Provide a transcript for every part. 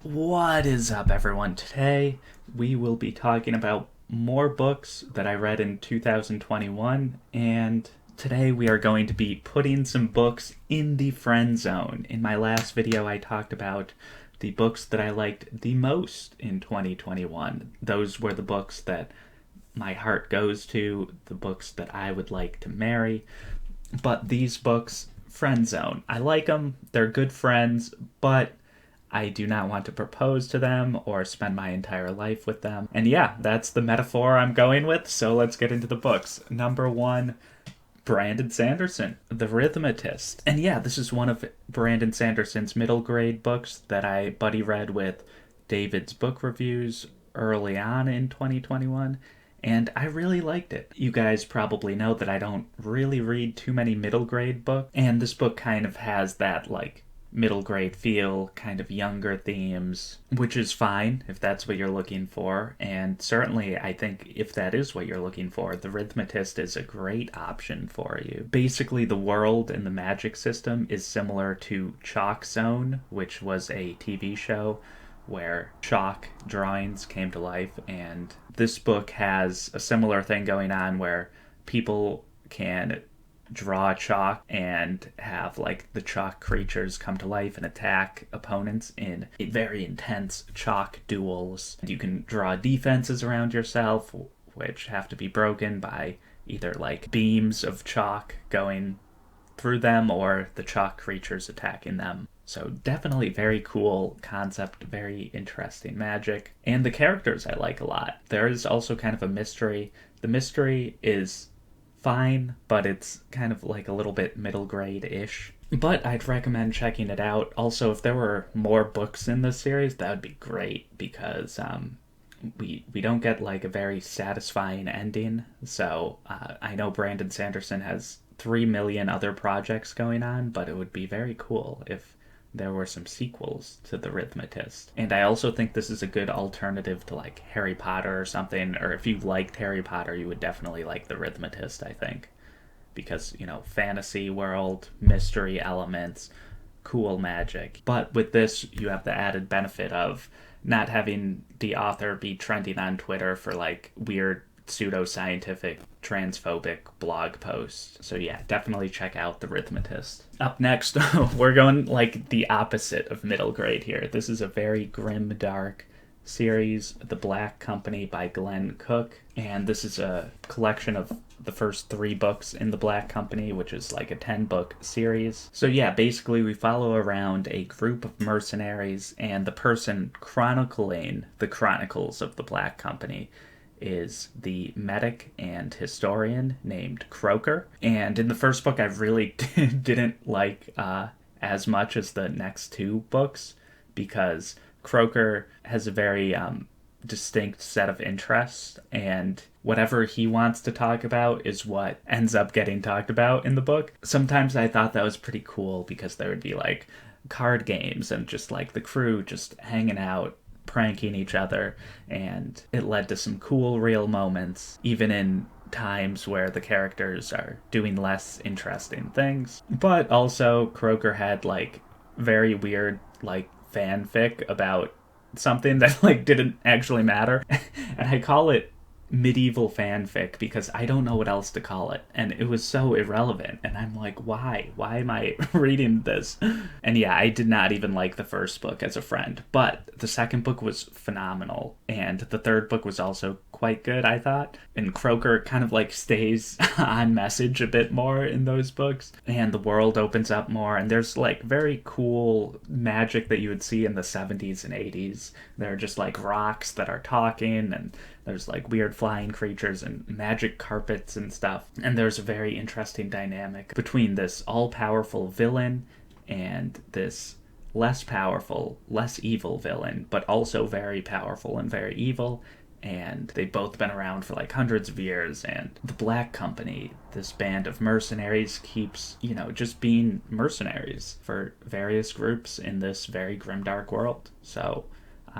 What is up, everyone? Today we will be talking about more books that I read in 2021, and today we are going to be putting some books in the friend zone. In my last video, I talked about the books that I liked the most in 2021. Those were the books that my heart goes to, the books that I would like to marry. But these books, friend zone. I like them, they're good friends, but I do not want to propose to them or spend my entire life with them. And yeah, that's the metaphor I'm going with, so let's get into the books. Number one, Brandon Sanderson, The Arithmetist. And yeah, this is one of Brandon Sanderson's middle grade books that I buddy read with David's book reviews early on in 2021. And I really liked it. You guys probably know that I don't really read too many middle grade books, and this book kind of has that, like, middle grade feel, kind of younger themes, which is fine if that's what you're looking for. And certainly, I think if that is what you're looking for, The Arithmetist is a great option for you. Basically, the world and the magic system is similar to Chalk Zone, which was a TV show where chalk drawings came to life, and this book has a similar thing going on where people can draw chalk and have, like, the chalk creatures come to life and attack opponents in very intense chalk duels. You can draw defenses around yourself, which have to be broken by either, like, beams of chalk going through them or the chalk creatures attacking them. So definitely very cool concept, very interesting magic. And the characters I like a lot. There is also kind of a mystery. The mystery is fine, but it's kind of like a little bit middle grade-ish. But I'd recommend checking it out. Also, if there were more books in this series, that would be great, because we don't get, like, a very satisfying ending. So I know Brandon Sanderson has 3 million other projects going on, but it would be very cool if there were some sequels to The Arithmetist. And I also think this is a good alternative to, like, Harry Potter or something, or if you liked Harry Potter, you would definitely like The Arithmetist, I think. Because, you know, fantasy world, mystery elements, cool magic. But with this, you have the added benefit of not having the author be trending on Twitter for, like, weird pseudoscientific, transphobic blog posts. So yeah, definitely check out The Arithmetist. Up next, we're going, like, the opposite of middle grade here. This is a very grim, dark series, The Black Company by Glenn Cook. And this is a collection of the first 3 books in The Black Company, which is like a 10-book series. So yeah, basically we follow around a group of mercenaries, and the person chronicling the chronicles of The Black Company is the medic and historian named Croker. And in the first book, I really didn't like as much as the next 2 books, because Croker has a very distinct set of interests, and whatever he wants to talk about is what ends up getting talked about in the book. Sometimes I thought that was pretty cool, because there would be, like, card games and just, like, the crew just hanging out, pranking each other, and it led to some cool real moments, even in times where the characters are doing less interesting things. But also, Croker had, like, very weird, like, fanfic about something that, like, didn't actually matter. And I call it medieval fanfic because I don't know what else to call it, and it was so irrelevant, and I'm like, why am I reading this? And yeah, I did not even like the first book as a friend, but the second book was phenomenal, and the third book was also quite good, I thought. And Croker kind of, like, stays on message a bit more in those books, and the world opens up more, and there's, like, very cool magic that you would see in the 70s and 80s. There are just, like, rocks that are talking, and there's, like, weird flying creatures and magic carpets and stuff. And there's a very interesting dynamic between this all-powerful villain and this less powerful, less evil villain, but also very powerful and very evil. And they've both been around for, like, hundreds of years. And the Black Company, this band of mercenaries, keeps, you know, just being mercenaries for various groups in this very grimdark world. So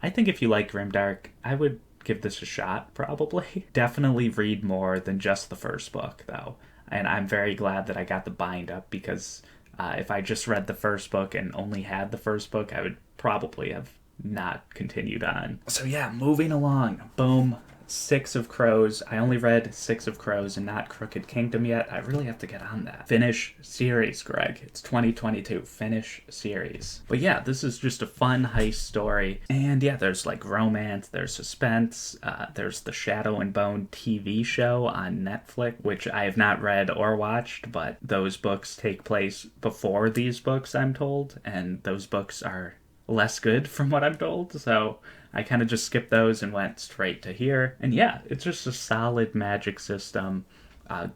I think if you like grimdark, I would give this a shot, probably. Definitely read more than just the first book, though. And I'm very glad that I got the bind up, because if I just read the first book and only had the first book, I would probably have not continued on. So yeah, moving along. Boom. Six of Crows. I only read Six of Crows and not Crooked Kingdom yet. I really have to get on that. Finish series, Greg. It's 2022. Finish series. But yeah, this is just a fun heist story. And yeah, there's like romance, there's suspense, there's the Shadow and Bone TV show on Netflix, which I have not read or watched, but those books take place before these books, I'm told, and those books are less good from what I'm told, so I kind of just skipped those and went straight to here. And yeah, it's just a solid magic system,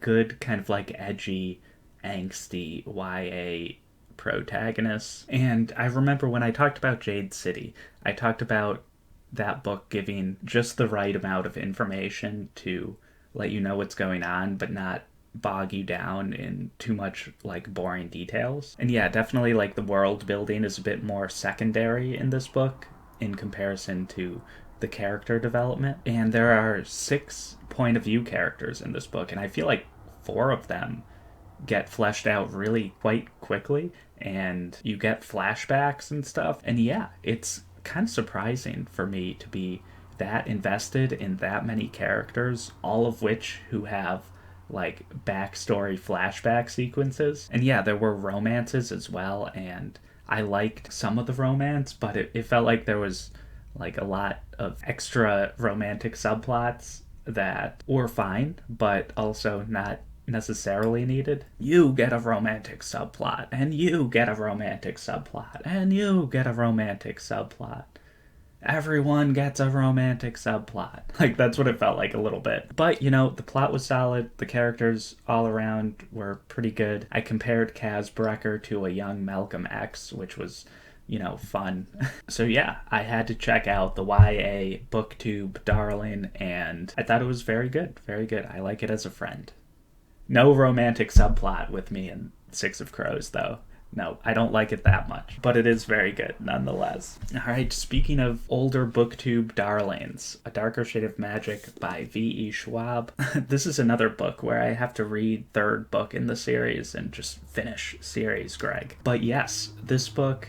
good kind of like edgy, angsty YA protagonist. And I remember when I talked about Jade City, I talked about that book giving just the right amount of information to let you know what's going on, but not bog you down in too much like boring details. And yeah, definitely like the world building is a bit more secondary in this book in comparison to the character development. And there are 6 point of view characters in this book, and I feel like 4 of them get fleshed out really quite quickly, and you get flashbacks and stuff. And yeah, it's kind of surprising for me to be that invested in that many characters, all of which who have like backstory flashback sequences. And yeah, there were romances as well, and I liked some of the romance, but it felt like there was like a lot of extra romantic subplots that were fine, but also not necessarily needed. You get a romantic subplot, and you get a romantic subplot, and you get a romantic subplot. Everyone gets a romantic subplot. Like, that's what it felt like a little bit. But, you know, the plot was solid. The characters all around were pretty good. I compared Kaz Brecker to a young Malcolm X, which was, you know, fun. So yeah, I had to check out the YA booktube darling, and I thought it was very good. Very good. I like it as a friend. No romantic subplot with me in Six of Crows, though. No, I don't like it that much, but it is very good nonetheless. All right, speaking of older booktube darlings, A Darker Shade of Magic by V.E. Schwab. This is another book where I have to read third book in the series and just finish series, Greg. But yes, this book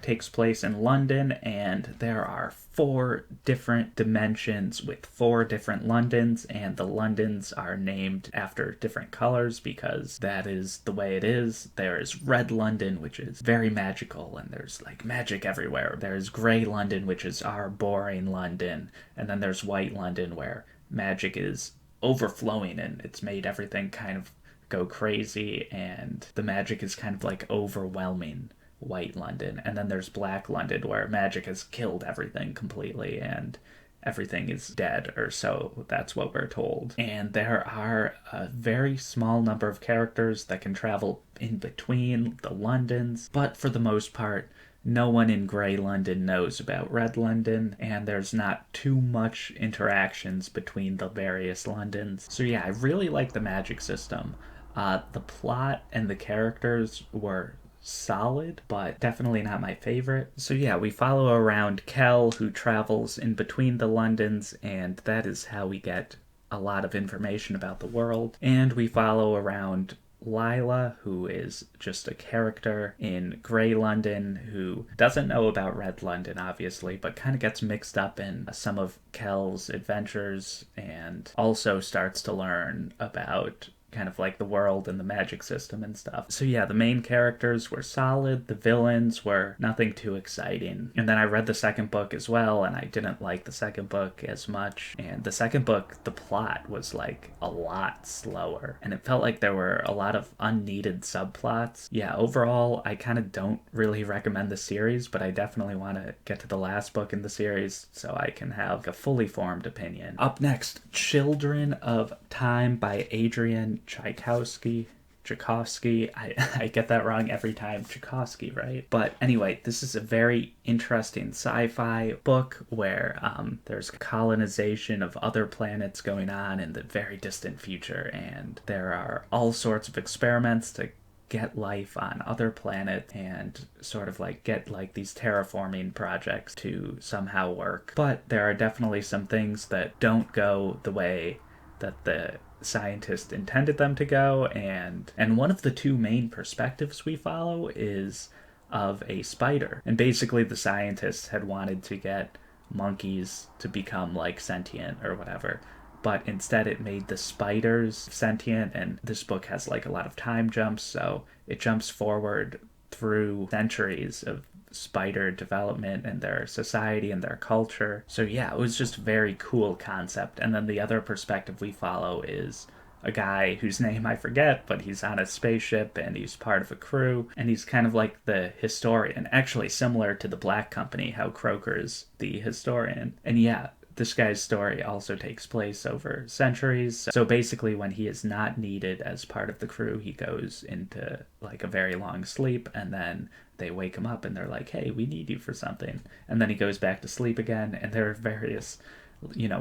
takes place in London, and there are 4 different dimensions with 4 different Londons, and the Londons are named after different colors because that is the way it is. There is Red London, which is very magical, and there's like magic everywhere. There's Grey London, which is our boring London, and then there's White London, where magic is overflowing and it's made everything kind of go crazy, and the magic is kind of like overwhelming White London. And then there's Black London, where magic has killed everything completely and everything is dead, or so that's what we're told. And there are a very small number of characters that can travel in between the Londons, but for the most part, no one in Grey London knows about Red London, and there's not too much interactions between the various Londons. So yeah, I really like the magic system. The plot and the characters were solid, but definitely not my favorite. So yeah, we follow around Kel, who travels in between the Londons, and that is how we get a lot of information about the world. And we follow around Lila, who is just a character in Grey London who doesn't know about Red London, obviously, but kind of gets mixed up in some of Kel's adventures and also starts to learn about kind of like the world and the magic system and stuff. So yeah, the main characters were solid. The villains were nothing too exciting. And then I read the second book as well, and I didn't like the second book as much. And the second book, the plot was like a lot slower, and it felt like there were a lot of unneeded subplots. Yeah, overall, I kind of don't really recommend the series, but I definitely want to get to the last book in the series so I can have a fully formed opinion. Up next, Children of Time by Adrian Tchaikovsky. I get that wrong every time. Tchaikovsky, right? But anyway, this is a very interesting sci-fi book where there's colonization of other planets going on in the very distant future, and there are all sorts of experiments to get life on other planets and sort of like get like these terraforming projects to somehow work. But there are definitely some things that don't go the way that the scientists intended them to go, and one of the 2 main perspectives we follow is of a spider. And basically the scientists had wanted to get monkeys to become like sentient or whatever, but instead it made the spiders sentient. And this book has like a lot of time jumps, so it jumps forward through centuries of spider development and their society and their culture. So yeah, it was just a very cool concept. And then the other perspective we follow is a guy whose name I forget, but he's on a spaceship and he's part of a crew, and he's kind of like the historian, actually similar to the Black Company, how Croker's the historian. And yeah, this guy's story also takes place over centuries. So basically when he is not needed as part of the crew, he goes into like a very long sleep, and then they wake him up and they're like, hey, we need you for something. And then he goes back to sleep again, and there are various,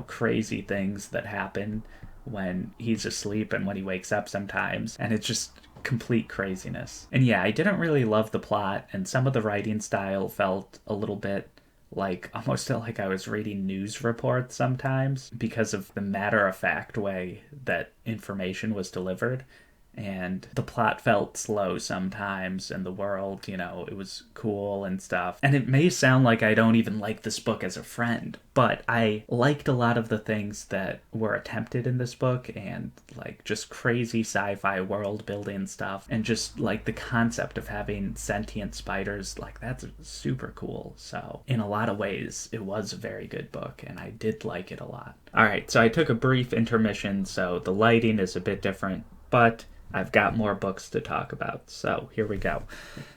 crazy things that happen when he's asleep and when he wakes up sometimes, and it's just complete craziness. And yeah, I didn't really love the plot, and some of the writing style felt a little bit like almost like I was reading news reports sometimes because of the matter-of-fact way that information was delivered. And the plot felt slow sometimes, and the world, it was cool and stuff. And it may sound like I don't even like this book as a friend, but I liked a lot of the things that were attempted in this book, and like just crazy sci-fi world building stuff, and just like the concept of having sentient spiders, like that's super cool. So in a lot of ways, it was a very good book, and I did like it a lot. All right, so I took a brief intermission, so the lighting is a bit different, but I've got more books to talk about, so here we go.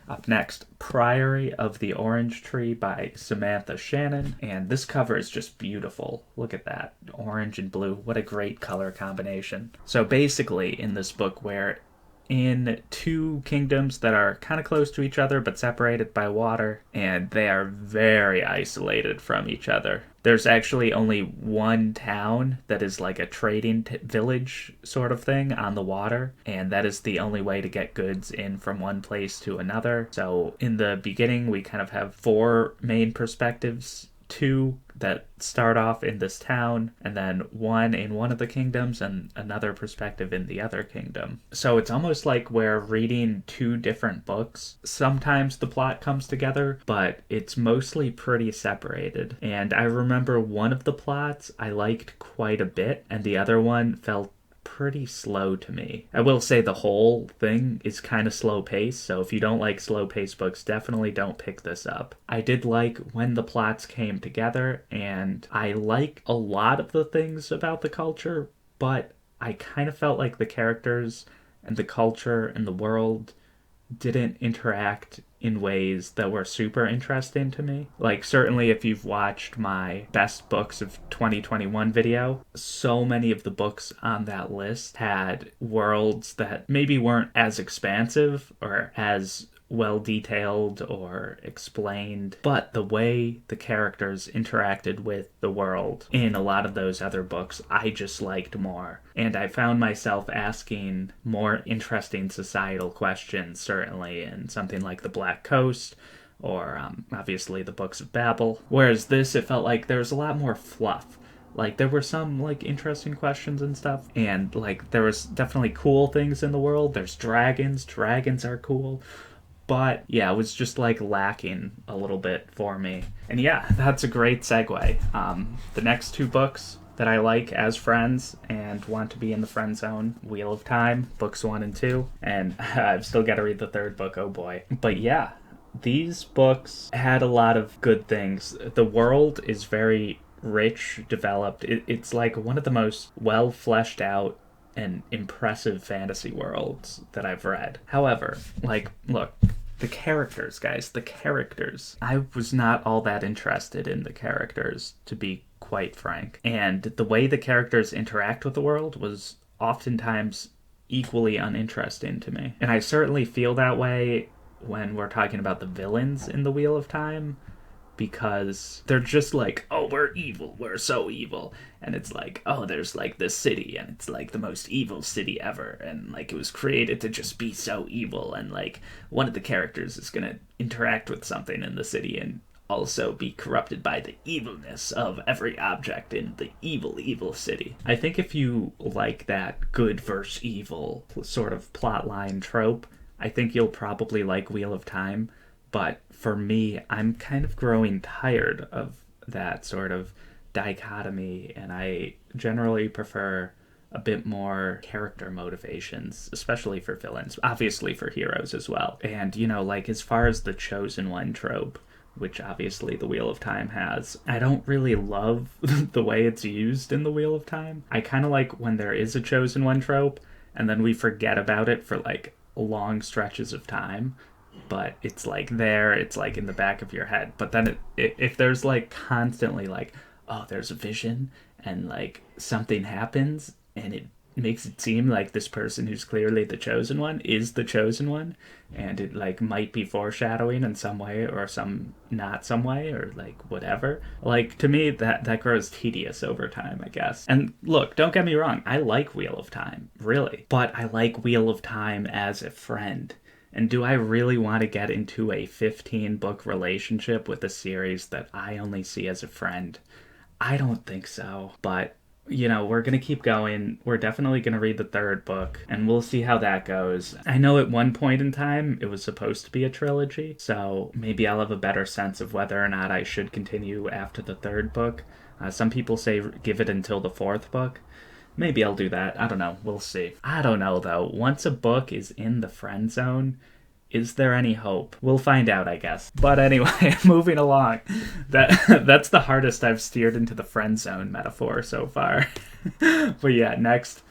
Up next, Priory of the Orange Tree by Samantha Shannon, and this cover is just beautiful. Look at that, orange and blue, what a great color combination. So basically, in this book, we're in two kingdoms that are kind of close to each other but separated by water, and they are very isolated from each other. There's actually only one town that is like a trading village sort of thing on the water, and that is the only way to get goods in from one place to another. So in the beginning, we kind of have four main perspectives. Two that start off in this town, and then one in one of the kingdoms and another perspective in the other kingdom. So it's almost like we're reading two different books. Sometimes the plot comes together, but it's mostly pretty separated. And I remember one of the plots I liked quite a bit, and the other one felt pretty slow to me. I will say the whole thing is kind of slow paced, so if you don't like slow paced books, definitely don't pick this up. I did like when the plots came together, and I like a lot of the things about the culture, but I kind of felt like the characters and the culture and the world didn't interact in ways that were super interesting to me. Like, certainly if you've watched my best books of 2021 video, so many of the books on that list had worlds that maybe weren't as expansive or as well detailed or explained, but the way the characters interacted with the world in a lot of those other books I just liked more. And I found myself asking more interesting societal questions, certainly in something like The Black Coast or obviously the Books of Babel. Whereas this, it felt like there was a lot more fluff. Like, there were some, like, interesting questions and stuff, and, like, there was definitely cool things in the world. There's dragons. Dragons are cool. But yeah, it was just like lacking a little bit for me. And yeah, that's a great segue. The next two books that I like as friends and want to be in the friend zone, Wheel of Time, books 1 and 2. And I've still got to read the third book, oh boy. But yeah, these books had a lot of good things. The world is very rich, developed. It's like one of the most well fleshed out and impressive fantasy worlds that I've read. However, like, look, the characters, guys, the characters. I was not all that interested in the characters, to be quite frank. And the way the characters interact with the world was oftentimes equally uninteresting to me. And I certainly feel that way when we're talking about the villains in the Wheel of Time, because they're just like, oh, we're evil, we're so evil. And it's like, oh, there's like this city, and it's like the most evil city ever, and like it was created to just be so evil, and like one of the characters is gonna interact with something in the city and also be corrupted by the evilness of every object in the evil city. I think if you like that good versus evil sort of plotline trope, I think you'll probably like Wheel of Time. But for me, I'm kind of growing tired of that sort of dichotomy, and I generally prefer a bit more character motivations, especially for villains, obviously for heroes as well. And, like as far as the chosen one trope, which obviously the Wheel of Time has, I don't really love the way it's used in the Wheel of Time. I kind of like when there is a chosen one trope and then we forget about it for like long stretches of time, but it's like there, it's like in the back of your head. But then if there's like constantly like, oh, there's a vision and like something happens and it makes it seem like this person who's clearly the chosen one is the chosen one, and it like might be foreshadowing in some way or some not some way or like whatever, like to me that grows tedious over time, I guess. And look, don't get me wrong, I like Wheel of Time, really, but I like Wheel of Time as a friend. And do I really want to get into a 15-book relationship with a series that I only see as a friend? I don't think so. But, we're going to keep going. We're definitely going to read the third book, and we'll see how that goes. I know at one point in time it was supposed to be a trilogy, so maybe I'll have a better sense of whether or not I should continue after the third book. Some people say give it until the fourth book. Maybe I'll do that. I don't know. We'll see. I don't know, though. Once a book is in the friend zone, is there any hope? We'll find out, I guess. But anyway, moving along. That's the hardest I've steered into the friend zone metaphor so far. But yeah, next.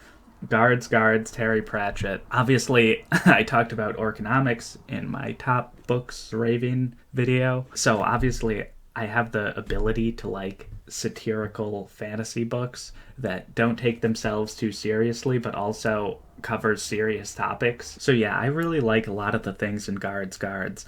Guards, Terry Pratchett. Obviously, I talked about Orconomics in my top books raving video. So obviously, I have the ability to like satirical fantasy books that don't take themselves too seriously, but also covers serious topics. So yeah, I really like a lot of the things in Guards.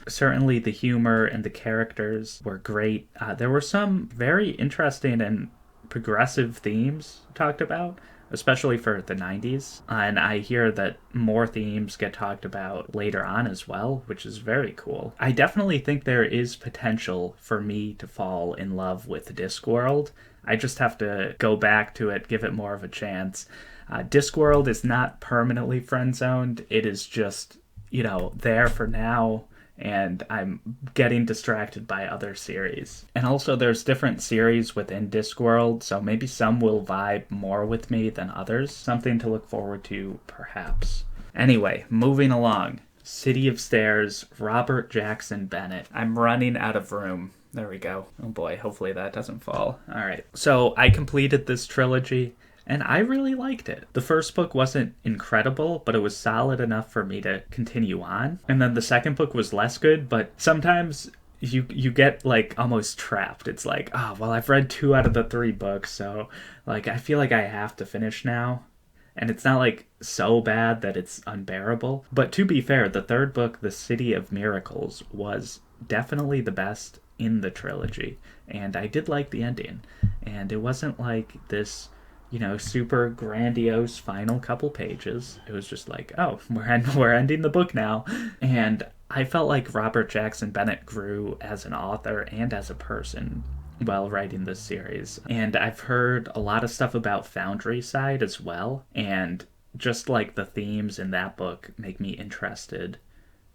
Certainly the humor and the characters were great. There were some very interesting and progressive themes talked about, especially for the 90s. And I hear that more themes get talked about later on as well, which is very cool. I definitely think there is potential for me to fall in love with Discworld. I just have to go back to it, give it more of a chance. Discworld is not permanently friend-zoned. It is just, there for now, and I'm getting distracted by other series. And also there's different series within Discworld, so maybe some will vibe more with me than others. Something to look forward to, perhaps. Anyway, moving along. City of Stairs, Robert Jackson Bennett. I'm running out of room. There we go. Oh boy, hopefully that doesn't fall. Alright, so I completed this trilogy, and I really liked it. The first book wasn't incredible, but it was solid enough for me to continue on. And then the second book was less good, but sometimes you get like almost trapped. It's like, oh, well, I've read 2 out of the 3 books, so like I feel like I have to finish now. And it's not like so bad that it's unbearable. But to be fair, the third book, The City of Miracles, was definitely the best in the trilogy. And I did like the ending. And it wasn't like this, super grandiose final couple pages. It was just like, oh, we're ending the book now. And I felt like Robert Jackson Bennett grew as an author and as a person while writing this series. And I've heard a lot of stuff about Foundry Side as well. And just like the themes in that book make me interested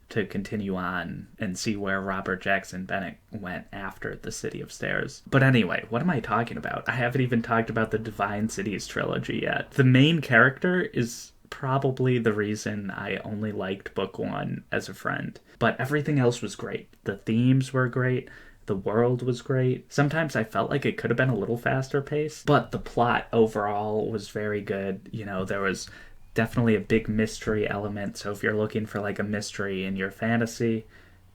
to continue on and see where Robert Jackson Bennett went after The City of Stairs. But anyway, what am I talking about? I haven't even talked about the Divine Cities trilogy yet. The main character is probably the reason I only liked book 1 as a friend. But everything else was great. The themes were great. The world was great. Sometimes I felt like it could have been a little faster paced, but the plot overall was very good. There was definitely a big mystery element, so if you're looking for like a mystery in your fantasy,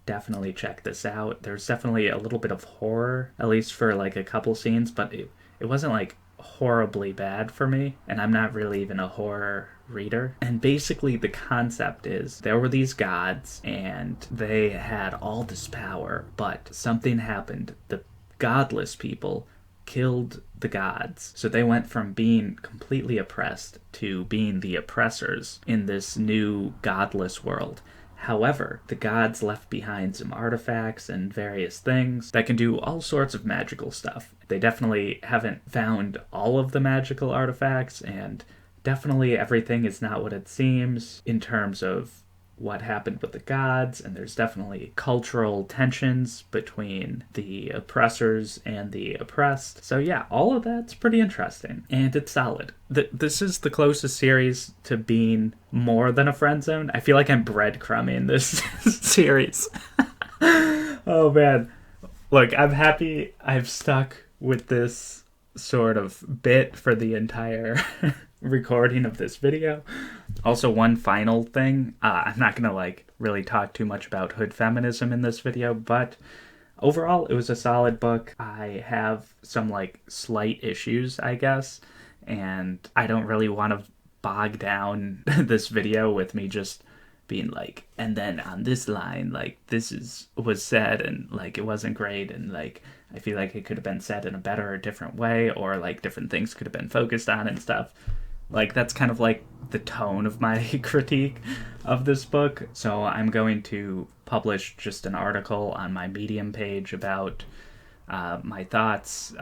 definitely check this out. There's definitely a little bit of horror, at least for like a couple scenes, but it wasn't like horribly bad for me, and I'm not really even a horror reader. And basically the concept is there were these gods and they had all this power, but something happened. The godless people killed the gods. So they went from being completely oppressed to being the oppressors in this new godless world. However, the gods left behind some artifacts and various things that can do all sorts of magical stuff. They definitely haven't found all of the magical artifacts, and definitely everything is not what it seems in terms of what happened with the gods, and there's definitely cultural tensions between the oppressors and the oppressed. So yeah, all of that's pretty interesting, and it's solid. This is the closest series to being more than a friend zone. I feel like I'm breadcrumbing this series. Oh man. Look, I'm happy I've stuck with this sort of bit for the entire recording of this video. Also, one final thing, I'm not gonna really talk too much about hood feminism in this video, but overall it was a solid book. I have some slight issues, I guess, and I don't really want to bog down this video with me just being and then on this line, was said, and it wasn't great, and I feel like it could have been said in a better or different way, or different things could have been focused on and stuff. That's kind of the tone of my critique of this book. So I'm going to publish just an article on my Medium page about my thoughts,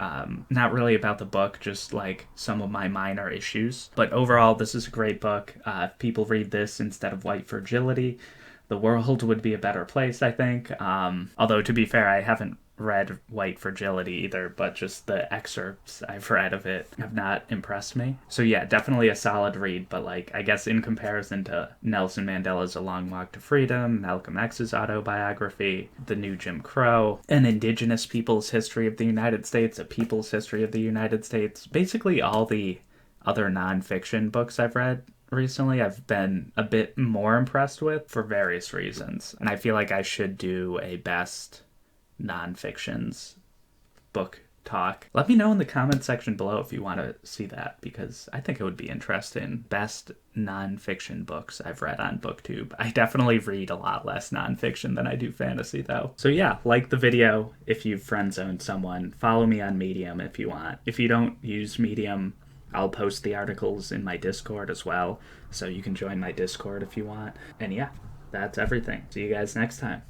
not really about the book, just some of my minor issues. But overall, this is a great book. If people read this instead of White Fragility, the world would be a better place, I think. Although, to be fair, I haven't read White Fragility either, but just the excerpts I've read of it have not impressed me. So yeah, definitely a solid read, but I guess in comparison to Nelson Mandela's A Long Walk to Freedom, Malcolm X's autobiography, The New Jim Crow, An Indigenous People's History of the United States, A People's History of the United States, basically all the other nonfiction books I've read recently, I've been a bit more impressed with for various reasons. And I feel like I should do a best nonfictions book talk. Let me know in the comment section below if you want to see that, because I think it would be interesting. Best nonfiction books I've read on BookTube. I definitely read a lot less nonfiction than I do fantasy, though. So yeah, like the video if you've friend-zoned someone. Follow me on Medium if you want. If you don't use Medium, I'll post the articles in my Discord as well, so you can join my Discord if you want. And yeah, that's everything. See you guys next time.